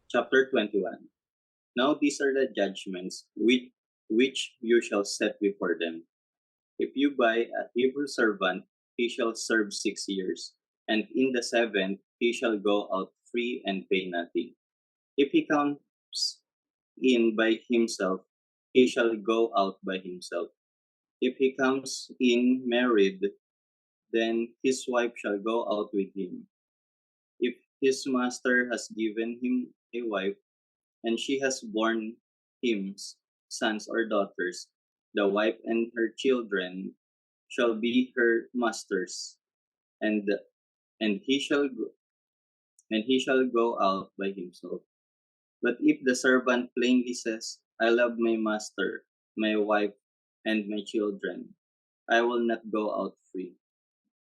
Chapter 21. Now these are the judgments which you shall set before them. If you buy a Hebrew servant, he shall serve 6 years, and in the seventh he shall go out free and pay nothing. If he comes in by himself, he shall go out by himself. If he comes in married, then his wife shall go out with him. If his master has given him a wife, and she has borne him sons or daughters, the wife and her children shall be her master's, and and he shall go, and he shall go out by himself. But if the servant plainly says, I love my master, my wife, and my children, I will not go out free.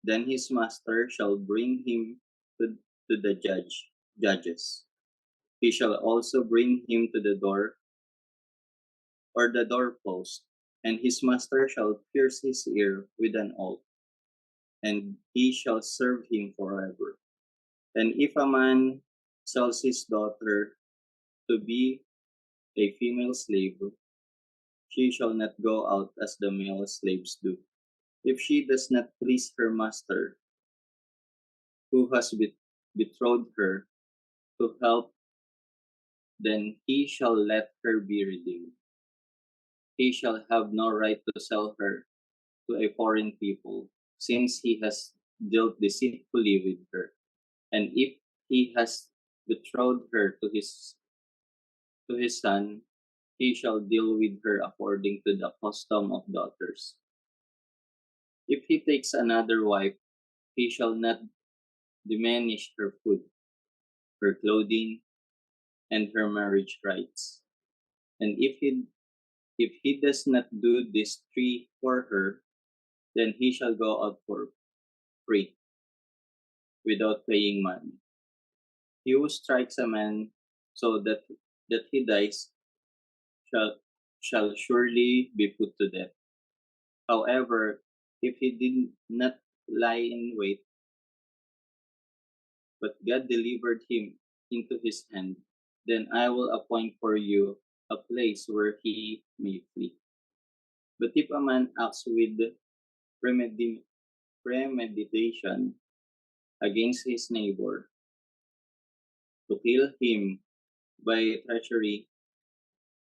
Then his master shall bring him to the judges. He shall also bring him to the door or the doorpost, and his master shall pierce his ear with an awl, and he shall serve him forever. And if a man sells his daughter to be a female slave, she shall not go out as the male slaves do. If she does not please her master, who has betrothed her to help, then he shall let her be redeemed. He shall have no right to sell her to a foreign people, since he has dealt deceitfully with her. And if he has betrothed her to his son, he shall deal with her according to the custom of daughters. If he takes another wife, he shall not diminish her food, her clothing, and her marriage rights. And if he does not do these three for her, then he shall go out for free, without paying money. He who strikes a man so that he dies shall surely be put to death. However, if he did not lie in wait, but God delivered him into his hand, then I will appoint for you a place where he may flee. But if a man acts with premeditation against his neighbor to kill him by treachery,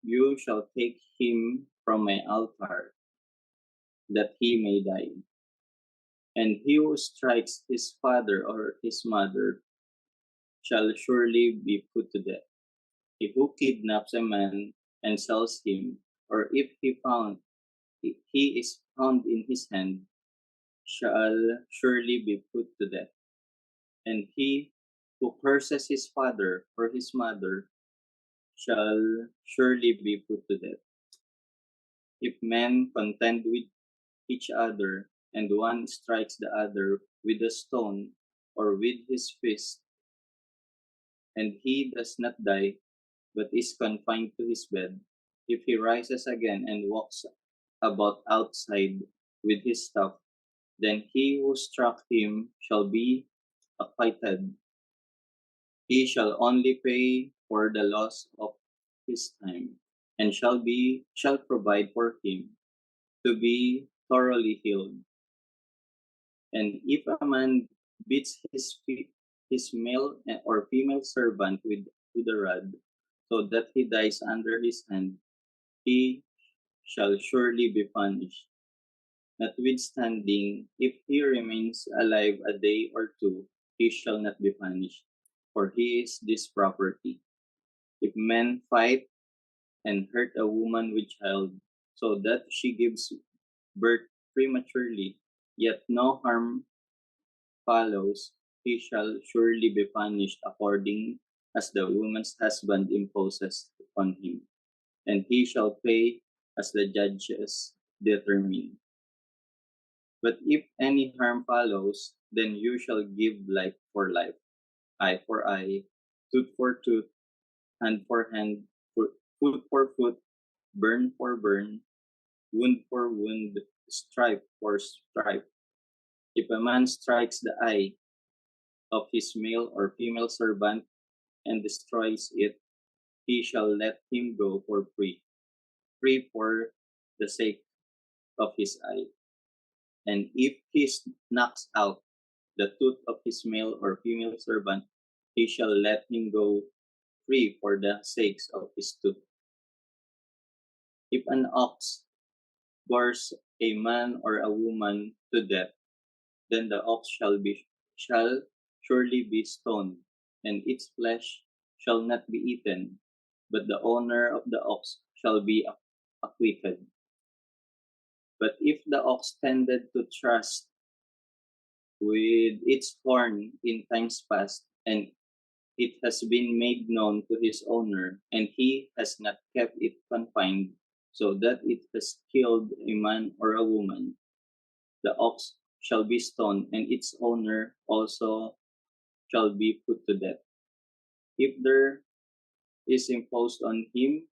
you shall take him from my altar, that he may die. And he who strikes his father or his mother shall surely be put to death. He who kidnaps a man and sells him, or if he is found in his hand, shall surely be put to death. And he who curses his father or his mother shall surely be put to death. If men contend with each other, and one strikes the other with a stone or with his fist, and he does not die, but is confined to his bed, if he rises again and walks about outside with his staff, then he who struck him shall be acquitted. He shall only pay for the loss of his time, and shall provide for him to be thoroughly healed. And if a man beats his male or female servant with a rod, so that he dies under his hand, he shall surely be punished. Notwithstanding, if he remains alive a day or two, he shall not be punished, for he is this property. If men fight and hurt a woman with child, so that she gives birth prematurely, yet no harm follows, he shall surely be punished according as the woman's husband imposes on him, and he shall pay as the judges determine. But if any harm follows, then you shall give life for life, eye for eye, tooth for tooth, hand for hand, foot for foot, burn for burn, wound for wound, stripe for stripe. If a man strikes the eye of his male or female servant and destroys it, he shall let him go for free, free for the sake of his eye. And if he knocks out the tooth of his male or female servant, he shall let him go free for the sakes of his tooth. If an ox gores a man or a woman to death, then the ox shall surely be stoned, and its flesh shall not be eaten, but the owner of the ox shall be acquitted. But if the ox tended to thrust with its horn in times past, and it has been made known to his owner, and he has not kept it confined, so that it has killed a man or a woman, the ox shall be stoned, and its owner also shall be put to death. If there is imposed on him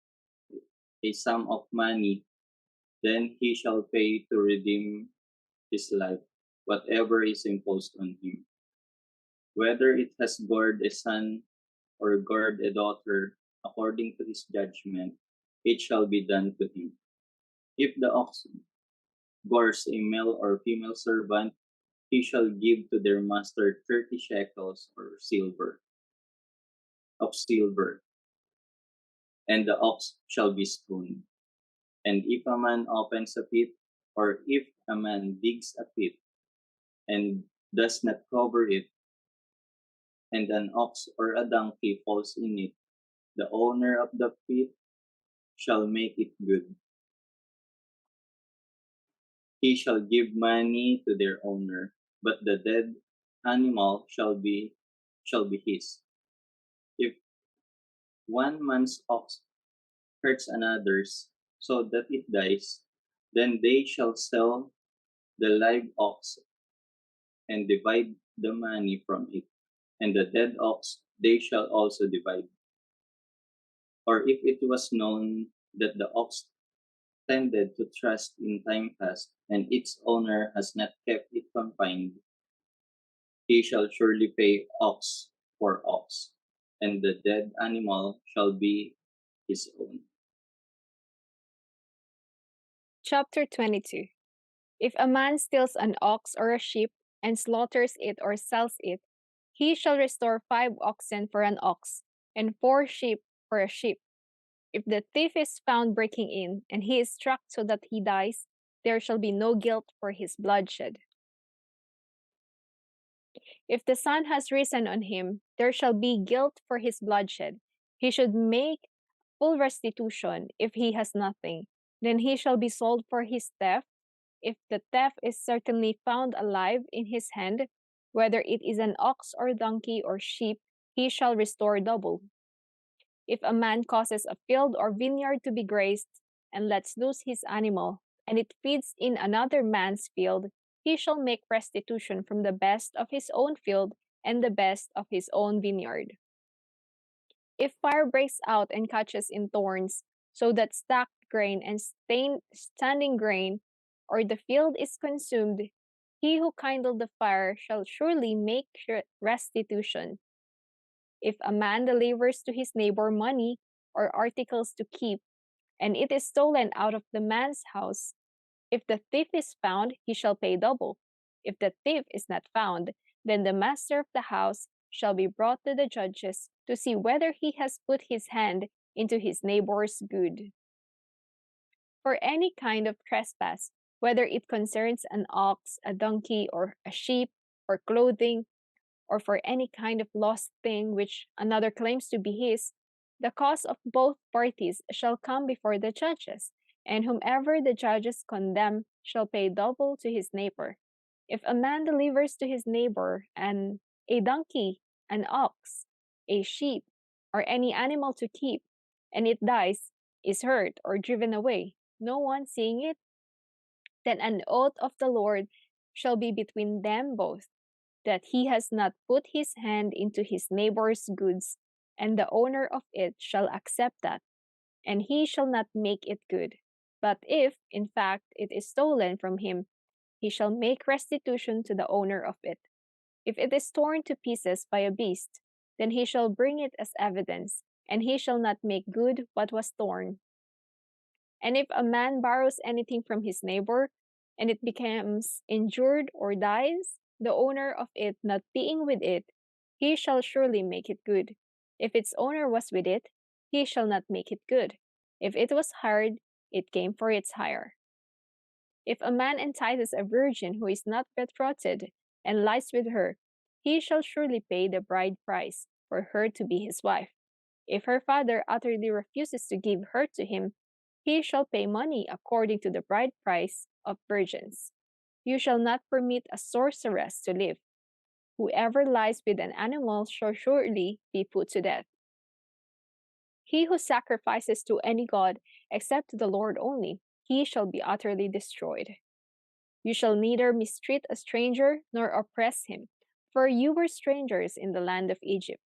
a sum of money, then he shall pay to redeem his life, whatever is imposed on him. Whether it has gored a son or gored a daughter, according to his judgment, it shall be done to him. If the ox gores a male or female servant, he shall give to their master 30 shekels or silver, and the ox shall be stoned. And if a man opens a pit, or if a man digs a pit, and does not cover it, and an ox or a donkey falls in it, the owner of the pit shall make it good. He shall give money to their owner, but the dead animal shall be his. If one man's ox hurts another's, so that it dies, then they shall sell the live ox and divide the money from it, and the dead ox they shall also divide. Or if it was known that the ox tended to thrust in time past, and its owner has not kept it confined, he shall surely pay ox for ox, and the dead animal shall be his own. Chapter 22. If a man steals an ox or a sheep and slaughters it or sells it, he shall restore 5 oxen for an ox, and 4 sheep for a sheep. If the thief is found breaking in, and he is struck so that he dies, there shall be no guilt for his bloodshed. If the sun has risen on him, there shall be guilt for his bloodshed. He should make full restitution if he has nothing. Then he shall be sold for his theft. If the theft is certainly found alive in his hand, whether it is an ox or donkey or sheep, he shall restore double. If a man causes a field or vineyard to be grazed and lets loose his animal, and it feeds in another man's field, he shall make restitution from the best of his own field and the best of his own vineyard. If fire breaks out and catches in thorns, so that stacked grain and standing grain, or the field is consumed, he who kindled the fire shall surely make restitution. If a man delivers to his neighbor money or articles to keep, and it is stolen out of the man's house, if the thief is found, he shall pay double. If the thief is not found, then the master of the house shall be brought to the judges to see whether he has put his hand into his neighbor's good. For any kind of trespass, whether it concerns an ox, a donkey, or a sheep, or clothing, or for any kind of lost thing which another claims to be his, the cause of both parties shall come before the judges, and whomever the judges condemn shall pay double to his neighbor. If a man delivers to his neighbor a donkey, an ox, a sheep, or any animal to keep, and it dies, is hurt, or driven away, no one seeing it, then an oath of the Lord shall be between them both, that he has not put his hand into his neighbor's goods, and the owner of it shall accept that, and he shall not make it good. But if, in fact, it is stolen from him, he shall make restitution to the owner of it. If it is torn to pieces by a beast, then he shall bring it as evidence, and he shall not make good what was torn. And if a man borrows anything from his neighbor, and it becomes injured or dies, the owner of it not being with it, he shall surely make it good. If its owner was with it, he shall not make it good. If it was hired, it came for its hire. If a man entices a virgin who is not betrothed and lies with her, he shall surely pay the bride price for her to be his wife. If her father utterly refuses to give her to him, he shall pay money according to the bride price of virgins. You shall not permit a sorceress to live. Whoever lies with an animal shall surely be put to death. He who sacrifices to any god except to the Lord only, he shall be utterly destroyed. You shall neither mistreat a stranger nor oppress him, for you were strangers in the land of Egypt.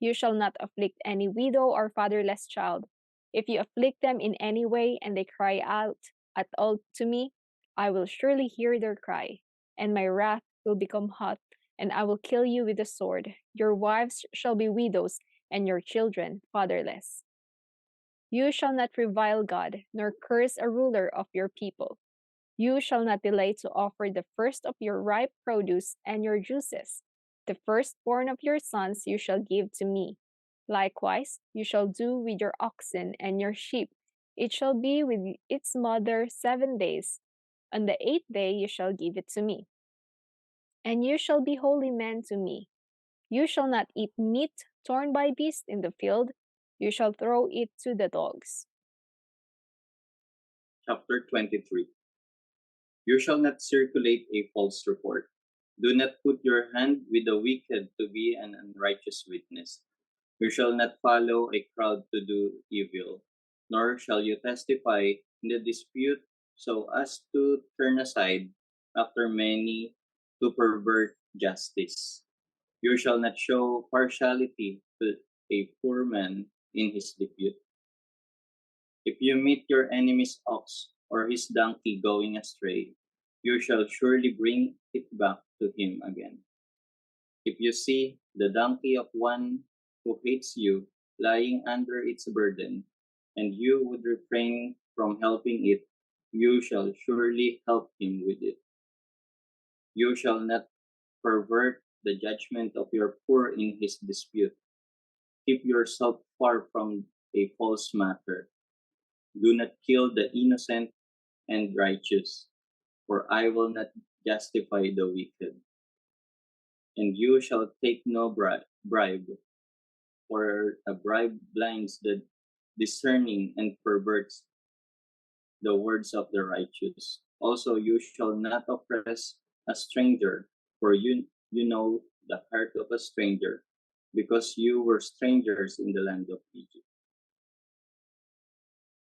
You shall not afflict any widow or fatherless child. If you afflict them in any way and they cry out at all to me, I will surely hear their cry, and my wrath will become hot, and I will kill you with the sword. Your wives shall be widows, and your children fatherless. You shall not revile God, nor curse a ruler of your people. You shall not delay to offer the first of your ripe produce and your juices. The firstborn of your sons you shall give to me. Likewise, you shall do with your oxen and your sheep. It shall be with its mother 7 days. On the 8th day you shall give it to me. And you shall be holy men to me. You shall not eat meat torn by beasts in the field. You shall throw it to the dogs. Chapter 23. You shall not circulate a false report. Do not put your hand with the wicked to be an unrighteous witness. You shall not follow a crowd to do evil, nor shall you testify in the dispute so as to turn aside after many to pervert justice. You shall not show partiality to a poor man in his dispute. If you meet your enemy's ox or his donkey going astray, you shall surely bring it back to him again. If you see the donkey of one who hates you lying under its burden, and you would refrain from helping it, you shall surely help him with it. You shall not pervert the judgment of your poor in his dispute. Keep yourself far from a false matter. Do not kill the innocent and righteous, for I will not justify the wicked. And you shall take no bribe, for a bribe blinds the discerning and perverts the words of the righteous. Also, you shall not oppress a stranger, for you know the heart of a stranger, because you were strangers in the land of Egypt.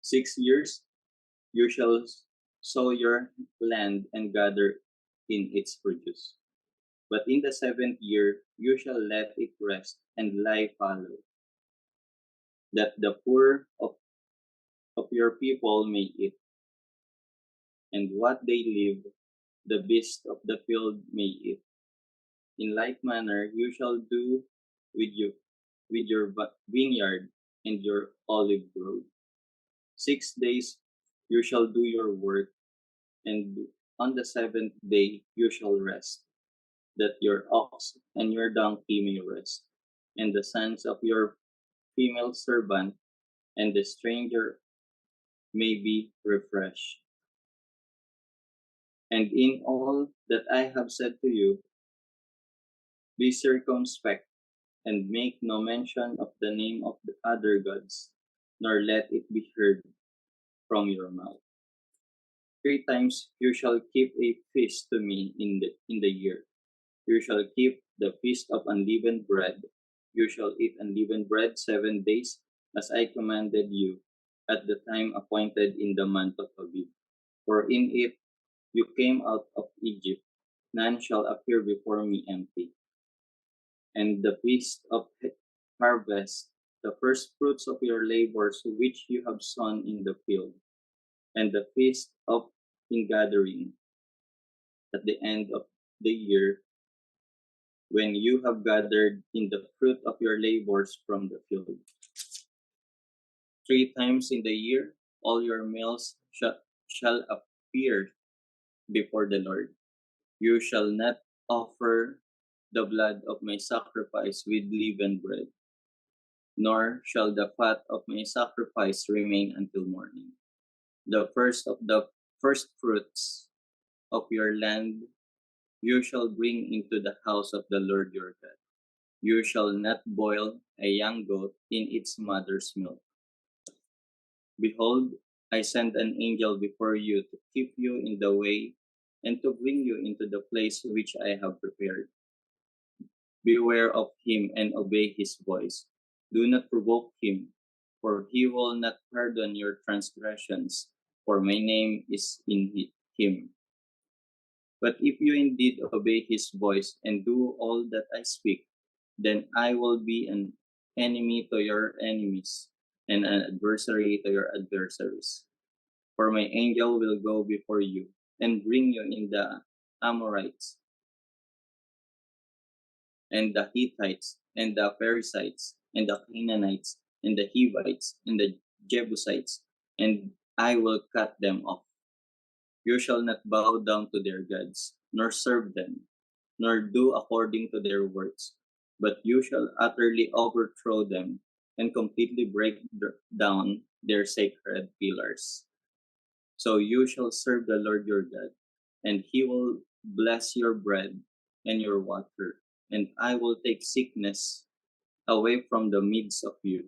6 years you shall sow your land and gather in its produce. But in the 7th year you shall let it rest and lie fallow, that the poor of your people may eat, and what they live, the beasts of the field may eat. In like manner you shall do with you with your vineyard and your olive grove. 6 days you shall do your work, and on the 7th day you shall rest, that your ox and your donkey may rest, and the sons of your female servant and the stranger may be refreshed. And in all that I have said to you, be circumspect, and make no mention of the name of the other gods, nor let it be heard from your mouth. 3 times you shall keep a feast to me in the year. You shall keep the feast of unleavened bread. You shall eat unleavened bread 7 days, as I commanded you, at the time appointed in the month of Abib. For in it you came out of Egypt. None shall appear before me empty. And the feast of harvest, the first fruits of your labors which you have sown in the field, and the feast of ingathering at the end of the year, when you have gathered in the fruit of your labors from the field. 3 times in the year, all your males shall appear before the Lord. You shall not offer the blood of my sacrifice with leavened bread, nor shall the fat of my sacrifice remain until morning. The first of the first fruits of your land you shall bring into the house of the Lord your God. You shall not boil a young goat in its mother's milk. Behold, I send an angel before you to keep you in the way and to bring you into the place which I have prepared. Beware of him and obey his voice. Do not provoke him, for he will not pardon your transgressions, for my name is in him. But if you indeed obey his voice and do all that I speak, then I will be an enemy to your enemies and an adversary to your adversaries. For my angel will go before you and bring you in the Amorites and the Hittites and the Perizzites and the Canaanites and the Hivites and the Jebusites, and I will cut them off. You shall not bow down to their gods, nor serve them, nor do according to their works, but you shall utterly overthrow them and completely break down their sacred pillars. So you shall serve the Lord your God, and he will bless your bread and your water, and I will take sickness away from the midst of you.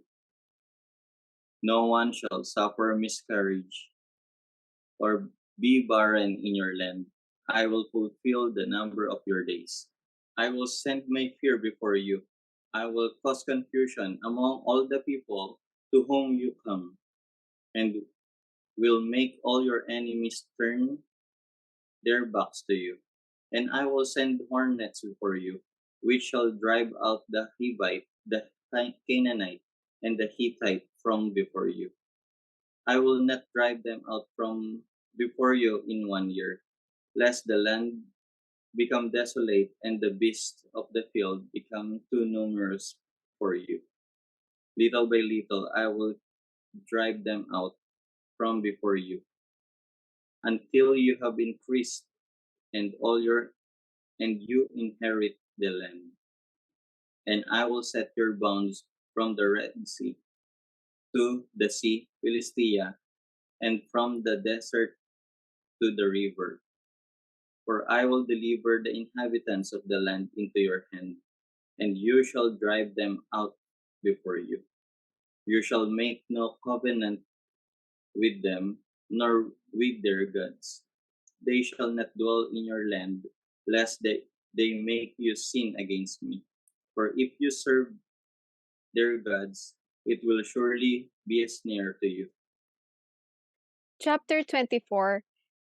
No one shall suffer miscarriage or be barren in your land. I will fulfill the number of your days. I will send my fear before you. I will cause confusion among all the people to whom you come, and will make all your enemies turn their backs to you. And I will send hornets before you, which shall drive out the Hivite, the Canaanite, and the Hittite from before you. I will not drive them out from before you in 1 year, lest the land become desolate and the beasts of the field become too numerous for you. Little by little I will drive them out from before you, until you have increased and all your and you inherit the land. And I will set your bounds from the Red Sea to the sea Philistia, and from the desert to the river. For I will deliver the inhabitants of the land into your hand, and you shall drive them out before you. You shall make no covenant with them, nor with their gods. They shall not dwell in your land, lest they make you sin against me. For if you serve their gods, it will surely be a snare to you. Chapter 24.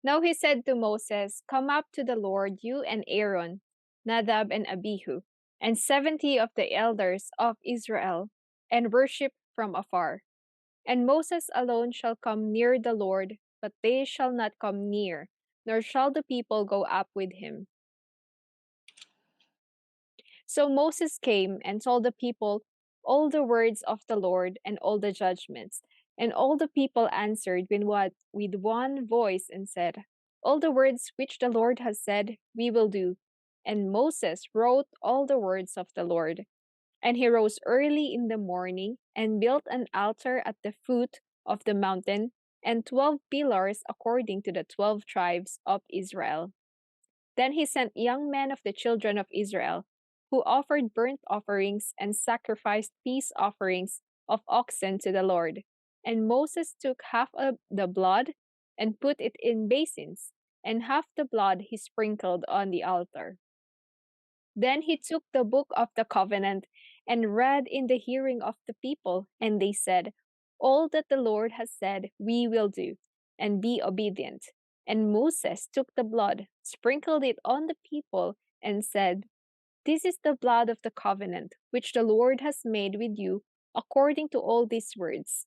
Now he said to Moses, Come up to the Lord, you and Aaron, Nadab and Abihu, and 70 of the elders of Israel, and worship from afar. And Moses alone shall come near the Lord, but they shall not come near, nor shall the people go up with him. So Moses came and told the people all the words of the Lord and all the judgments. And all the people answered with one voice and said, All the words which the Lord has said, we will do. And Moses wrote all the words of the Lord. And he rose early in the morning and built an altar at the foot of the mountain and 12 pillars according to the 12 tribes of Israel. Then he sent young men of the children of Israel, who offered burnt offerings and sacrificed peace offerings of oxen to the Lord. And Moses took half of the blood and put it in basins, and half the blood he sprinkled on the altar. Then he took the book of the covenant and read in the hearing of the people, and they said, All that the Lord has said, we will do, and be obedient. And Moses took the blood, sprinkled it on the people, and said, This is the blood of the covenant, which the Lord has made with you, according to all these words.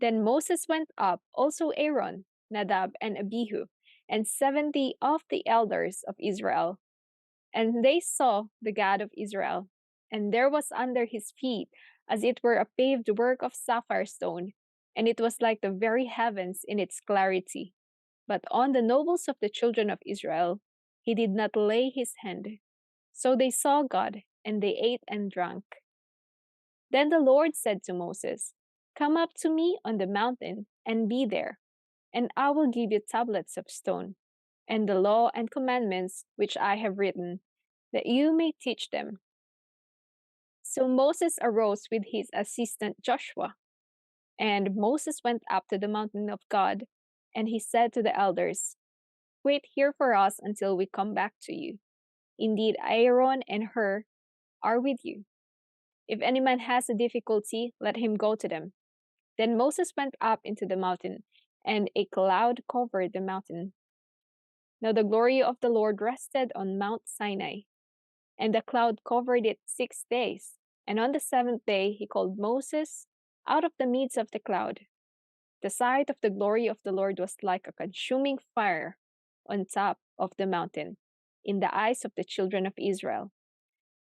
Then Moses went up, also Aaron, Nadab, and Abihu, and 70 of the elders of Israel. And they saw the God of Israel, and there was under his feet as it were a paved work of sapphire stone, and it was like the very heavens in its clarity. But on the nobles of the children of Israel he did not lay his hand. So they saw God, and they ate and drank. Then the Lord said to Moses, "Come up to me on the mountain and be there, and I will give you tablets of stone, and the law and commandments which I have written, that you may teach them." So Moses arose with his assistant Joshua, and Moses went up to the mountain of God, and he said to the elders, "Wait here for us until we come back to you. Indeed, Aaron and Hur are with you. If any man has a difficulty, let him go to them." Then Moses went up into the mountain, and a cloud covered the mountain. Now the glory of the Lord rested on Mount Sinai, and the cloud covered it 6 days. And on the seventh day he called Moses out of the midst of the cloud. The sight of the glory of the Lord was like a consuming fire on top of the mountain in the eyes of the children of Israel.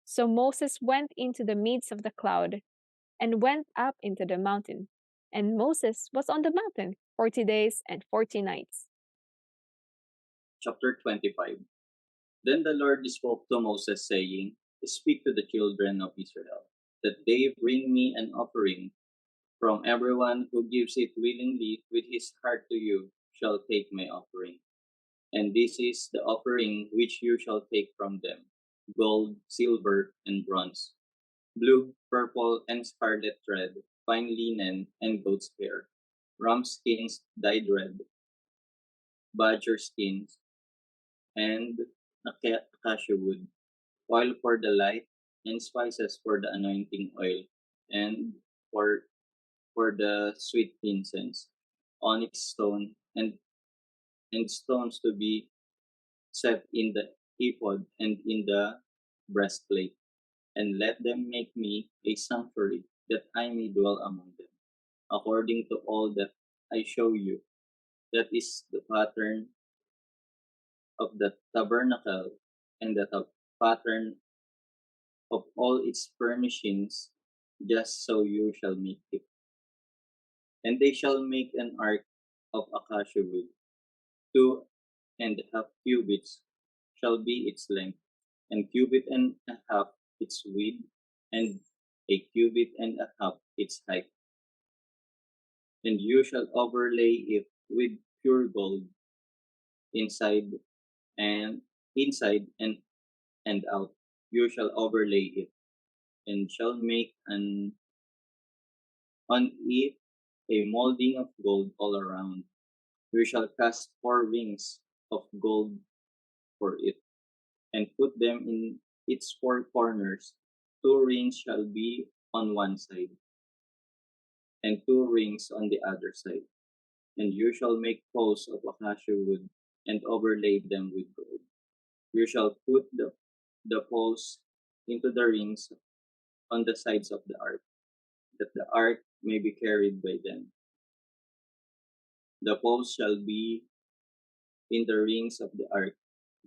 So Moses went into the midst of the cloud and went up into the mountain. And Moses was on the mountain 40 days and 40 nights. Chapter 25. Then the Lord spoke to Moses, saying, Speak to the children of Israel, that they bring me an offering. From everyone who gives it willingly with his heart to you shall take my offering. And this is the offering which you shall take from them: gold, silver, and bronze, blue, purple, and scarlet thread, fine linen, and goat's hair, ram skins dyed red, badger skins, and acacia wood, oil for the light, and spices for the anointing oil, and for the sweet incense, onyx stone, and stones to be set in the ephod and in the breastplate. And let them make me a sanctuary, that I may dwell among them, according to all that I show you. That is the pattern of the tabernacle, and the pattern of all its furnishings, just so you shall make it. And they shall make an ark of acacia wood. 2.5 cubits shall be its length, and cubit and a half its width, and a cubit and a half its height. And you shall overlay it with pure gold inside and out. You shall overlay it, and shall make on it a molding of gold all around. You shall cast 4 rings of gold for it, and put them in its 4 corners. 2 rings shall be on one side, and 2 rings on the other side. And you shall make poles of acacia wood, and overlay them with gold. You shall put the poles into the rings on the sides of the ark, that the ark may be carried by them. The poles shall be in the rings of the ark,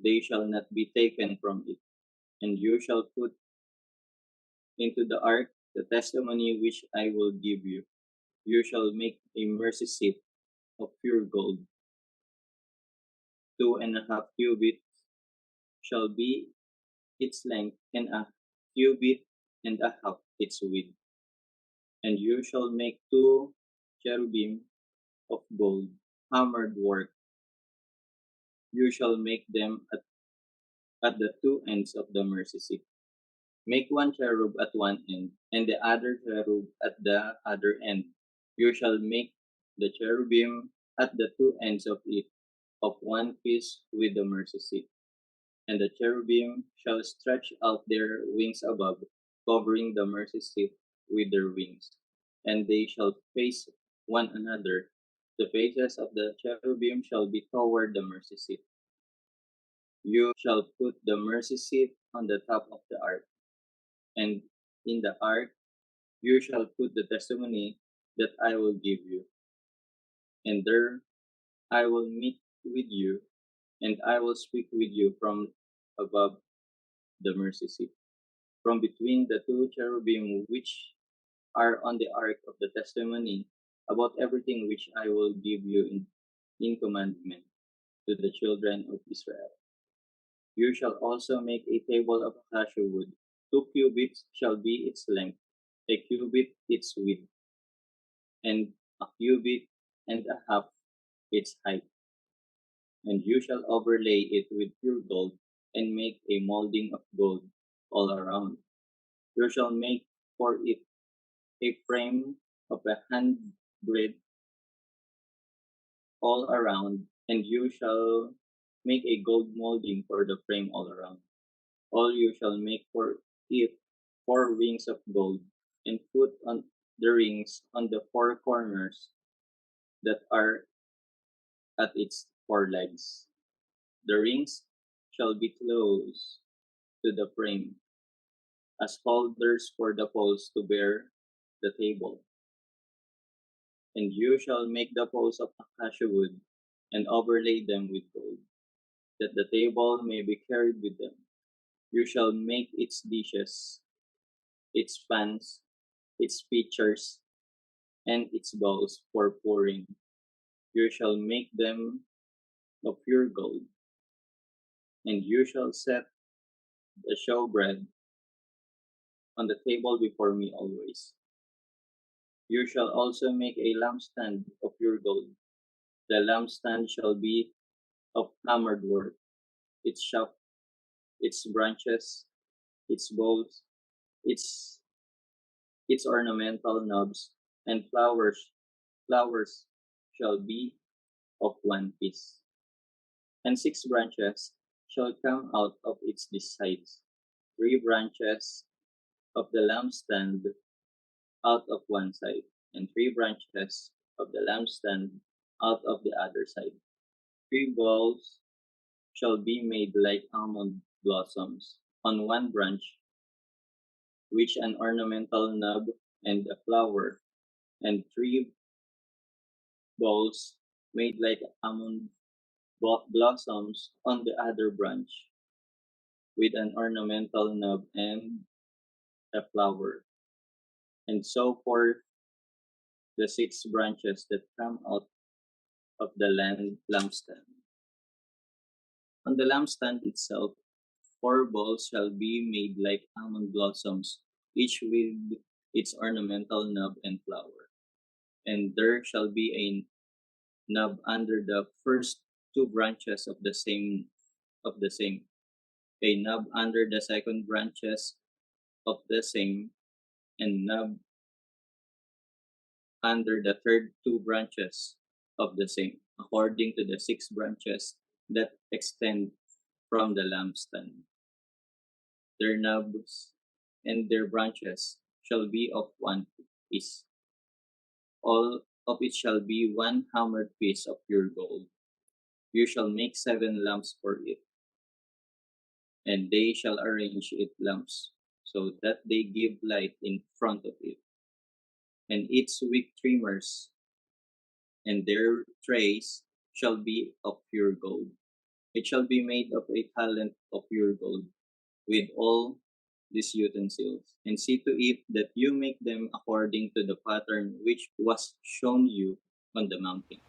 they shall not be taken from it. And you shall put into the ark the testimony which I will give you. You shall make a mercy seat of pure gold. 2.5 cubits shall be its length, and a cubit and a half its width. And you shall make 2 cherubim of gold, hammered work. You shall make them at the 2 ends of the mercy seat. Make 1 cherub at one end, and the other cherub at the other end. You shall make the cherubim at the 2 ends of it, of one piece with the mercy seat. And the cherubim shall stretch out their wings above, covering the mercy seat with their wings. And they shall face one another. The faces of the cherubim shall be toward the mercy seat. You shall put the mercy seat on the top of the ark, and in the ark you shall put the testimony that I will give you. And there I will meet with you, and I will speak with you from above the mercy seat, from between the 2 cherubim which are on the ark of the testimony about everything which I will give you in commandment to the children of Israel. You shall also make a table of acacia wood. 2 cubits shall be its length, a cubit its width, and a cubit and a half its height. And you shall overlay it with pure gold, and make a molding of gold all around. You shall make for it a frame of 100 all around, and you shall make a gold molding for the frame all around. All you shall make for it 4 rings of gold, and put on the rings on the 4 corners that are at its 4 legs. The rings shall be close to the frame, as holders for the poles to bear the table. And you shall make the poles of acacia wood, and overlay them with gold, that the table may be carried with them. You shall make its dishes, its pans, its pitchers, and its bowls for pouring. You shall make them of pure gold. And you shall set the showbread on the table before me always. You shall also make a lampstand of pure gold. The lampstand shall be of hammered work, its shaft, its branches, its bowls, its its ornamental knobs, and flowers shall be of one piece. And 6 branches shall come out of its sides, 3 branches of the lampstand out of one side, and 3 branches of the lampstand out of the other side. 3 bowls shall be made like almond blossoms on one branch, which an ornamental knob and a flower, and 3 bowls made like almond blossoms on the other branch, with an ornamental knob and a flower, and so forth the 6 branches that come out of the lampstand. On the lampstand itself, 4 bowls shall be made like almond blossoms, each with its ornamental knob and flower. And there shall be a knob under the first 2 branches of the same, a knob under the second branches of the same, and knob under the third 2 branches of the same, according to the 6 branches that extend from the lampstand. Their knobs and their branches shall be of one piece. All of it shall be one hammered piece of pure gold. You shall make 7 lamps for it, and they shall arrange it lamps, so that they give light in front of it. And its wick trimmers and their trays shall be of pure gold. It shall be made of a talent of pure gold, with all these utensils, and see to it that you make them according to the pattern which was shown you on the mountain.